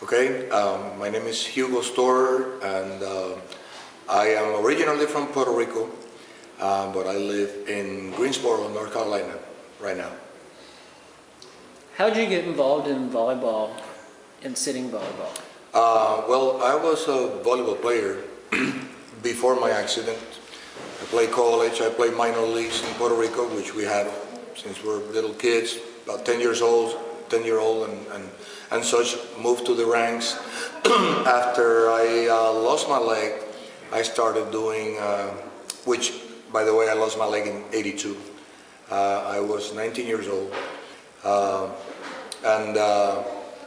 Okay, my name is Hugo and I am originally from Puerto Rico, but I live in Greensboro, North Carolina right now. How did you get involved in volleyball and sitting volleyball? Well, I was a volleyball player before my accident. I played college, I played minor leagues in Puerto Rico, which we had since we were little kids, about 10-year-old and such, moved to the ranks. After I lost my leg, I started doing, which, by the way, I lost my leg in '82. I was 19 years old and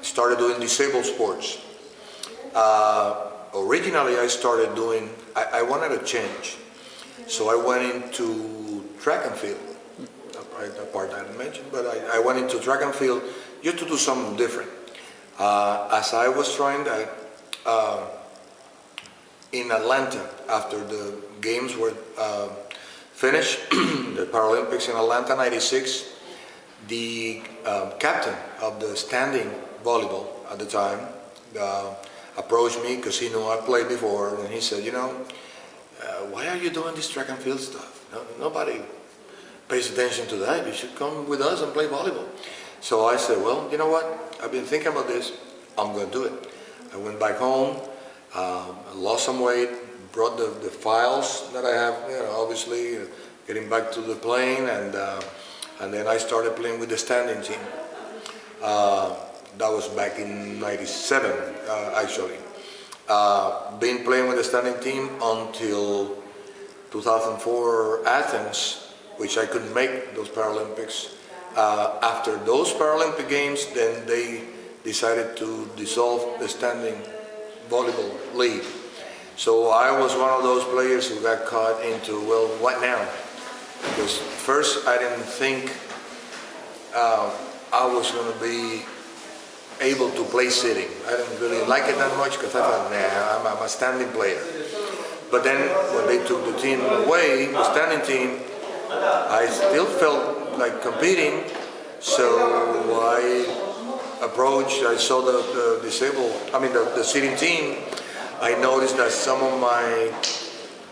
started doing disabled sports. Originally, I started doing, I wanted a change, so I went into track and field. The part I didn't mention, but I went into track and field just to do something different. As I was trying that, in Atlanta, after the games were finished, the Paralympics in Atlanta '96, the captain of the standing volleyball at the time approached me because he knew I played before, and he said, you know, why are you doing this track and field stuff? Nobody pays attention to that. You should come with us and play volleyball. So I said, well, you know what? I've been thinking about this. I'm going to do it. I went back home, lost some weight, brought the files that I have, you know, obviously, getting back to the plane, and then I started playing with the standing team. That was back in '97, actually. Been playing with the standing team until 2004 Athens, which I couldn't make those Paralympics. After those Paralympic Games, then they decided to dissolve the standing volleyball league. So I was one of those players who got caught into, well, what now? Because first I didn't think I was going to be able to play sitting. I didn't really like it that much because I thought, nah, I'm a standing player. But then when they took the team away, the standing team, I still felt like competing, so I saw the sitting team. I noticed that some of my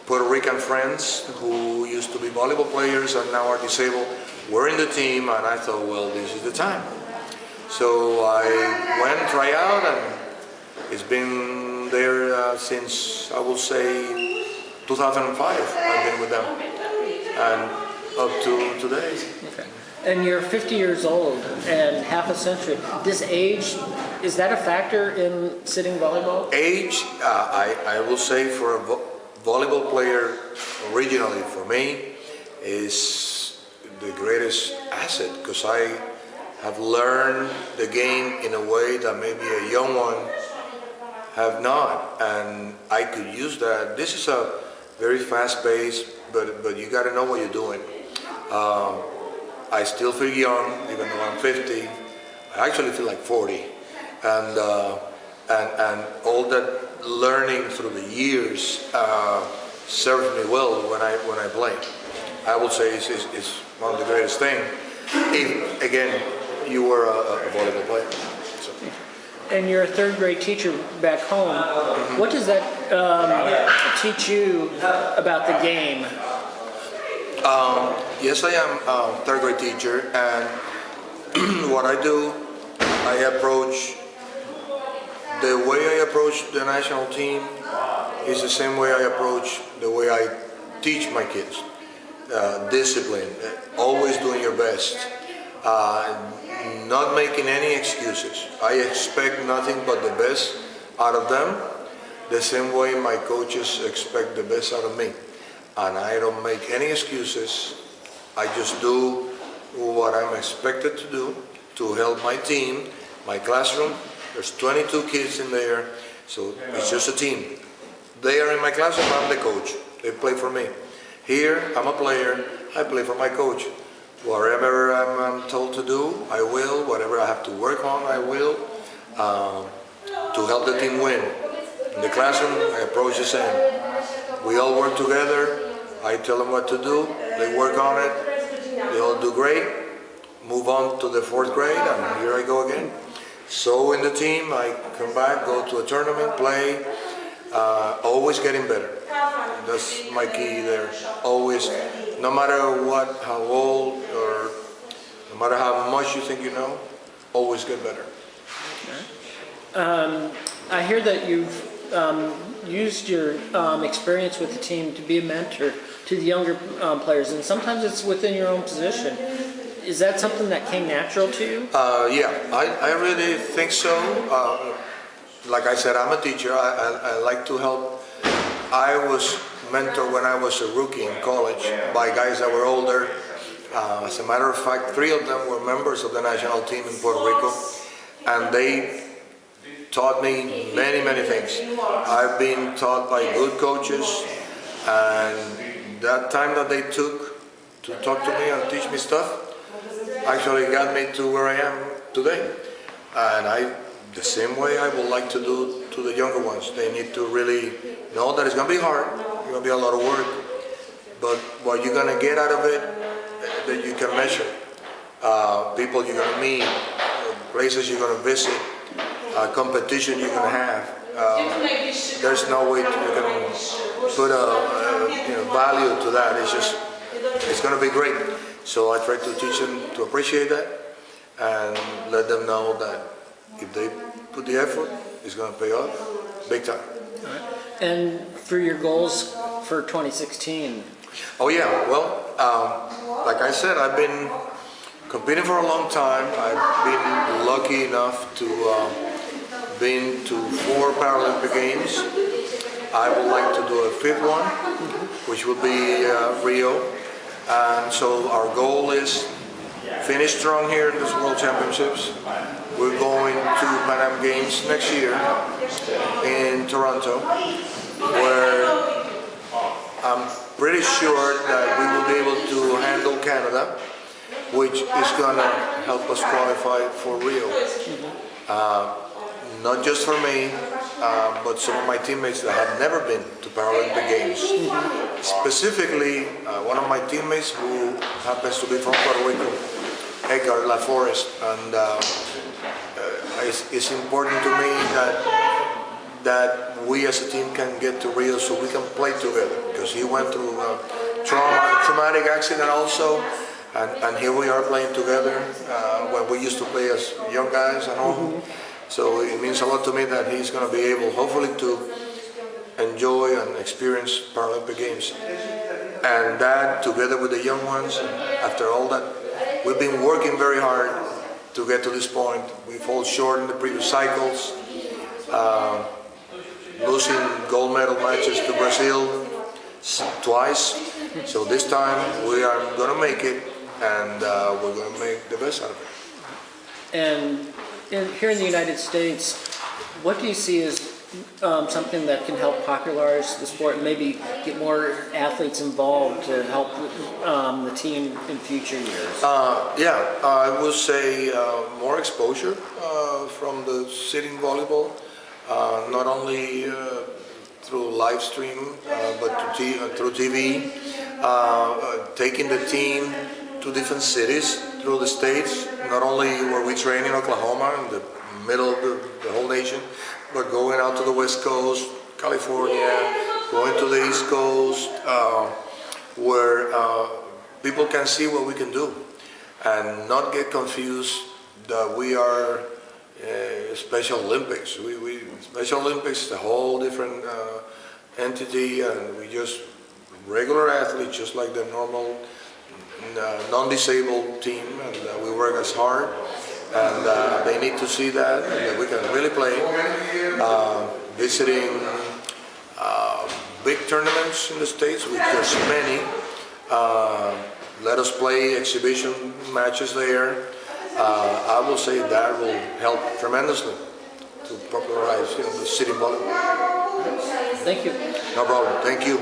Puerto Rican friends who used to be volleyball players and now are disabled were in the team, and I thought, well, this is the time. So I went and tried out, and it's been there since, I will say, 2005. I've been with them, and up to today. Okay. And you're 50 years old and half a century. This age, is that a factor in sitting volleyball? Age, I will say for a volleyball player, originally for me, is the greatest asset, because I have learned the game in a way that maybe a young one have not, and I could use that. This is a very fast pace, but you got to know what you're doing. I still feel young, even though I'm 50. I actually feel like 40, and all that learning through the years served me well when I play. I would say it's one of the greatest things. If, again, you were a volleyball player. So. And you're a third grade teacher back home. Mm-hmm. What does that teach you about the game? Yes, I am a third grade teacher, and what I do, the way I approach the national team is the same way I approach the way I teach my kids. Discipline, always doing your best, not making any excuses. I expect nothing but the best out of them, the same way my coaches expect the best out of me. And I don't make any excuses. I just do what I'm expected to do to help my team, my classroom. There's 22 kids in there, so it's just a team. They are in my classroom, I'm the coach. They play for me. Here, I'm a player, I play for my coach. Whatever I'm told to do, I will. Whatever I have to work on, I will, to help the team win. In the classroom, I approach the same. We all work together. I tell them what to do. They work on it. They all do great. Move on to the 4th grade, and here I go again. so in the team. I come back, go to a tournament, play, always getting better. That's my key there. Always, no matter what, how old, or no matter how much you think you know, always get better. I hear that you've used your experience with the team to be a mentor to the younger players, and sometimes it's within your own position. Is that something that came natural to you? Yeah, I really think so. Like I said, I'm a teacher. I like to help. I was mentored when I was a rookie in college by guys that were older. As a matter of fact, 3 of them were members of the national team in Puerto Rico, and they taught me many, many things. I've been taught by good coaches, and that time that they took to talk to me and teach me stuff actually got me to where I am today. And the same way I would like to do to the younger ones. They need to really know that it's going to be hard, it's going to be a lot of work, but what you're going to get out of it, that you can measure. People you're going to meet, places you're going to visit, competition you're going to have. There's no way you can put a value to that. It's going to be great. So I try to teach them to appreciate that and let them know that if they put the effort, it's going to pay off big time. All right. And for your goals for 2016? Oh yeah, well, like I said, I've been competing for a long time. I've been lucky enough to been to 4 Paralympic Games. I would like to do a 5th one, which will be Rio. And so our goal is finish strong here in this World Championships. We're going to Pan Am Games next year in Toronto, where I'm pretty sure that we will be able to handle Canada, which is going to help us qualify for Rio. Not just for me, but some of my teammates that have never been to Paralympic Games. Specifically, one of my teammates who happens to be from Puerto Rico, Edgar LaForest, and it's important to me that we as a team can get to Rio so we can play together, because he went through a traumatic accident also, and here we are playing together when we used to play as young guys and all. So it means a lot to me that he's going to be able, hopefully, to enjoy and experience Paralympic Games. And that, together with the young ones, after all that, we've been working very hard to get to this point. We fall short in the previous cycles, losing gold medal matches to Brazil twice. So this time we are going to make it, and we're going to make the best out of it. And here in the United States, what do you see as something that can help popularize the sport and maybe get more athletes involved to help the team in future years? Yeah, I would say more exposure from the sitting volleyball, not only through live stream, but through TV, taking the team to different cities through the states, not only where we train in Oklahoma, in the middle of the whole nation, but going out to the West Coast, California, going to the East Coast, where people can see what we can do and not get confused that we are Special Olympics. Special Olympics is a whole different entity, and we just regular athletes, just like the normal non-disabled team, and we work as hard, and they need to see that we can really play. Visiting big tournaments in the States, which there's many. Let us play exhibition matches there. I will say that will help tremendously to popularize the city volleyball. Thank you. No problem. Thank you.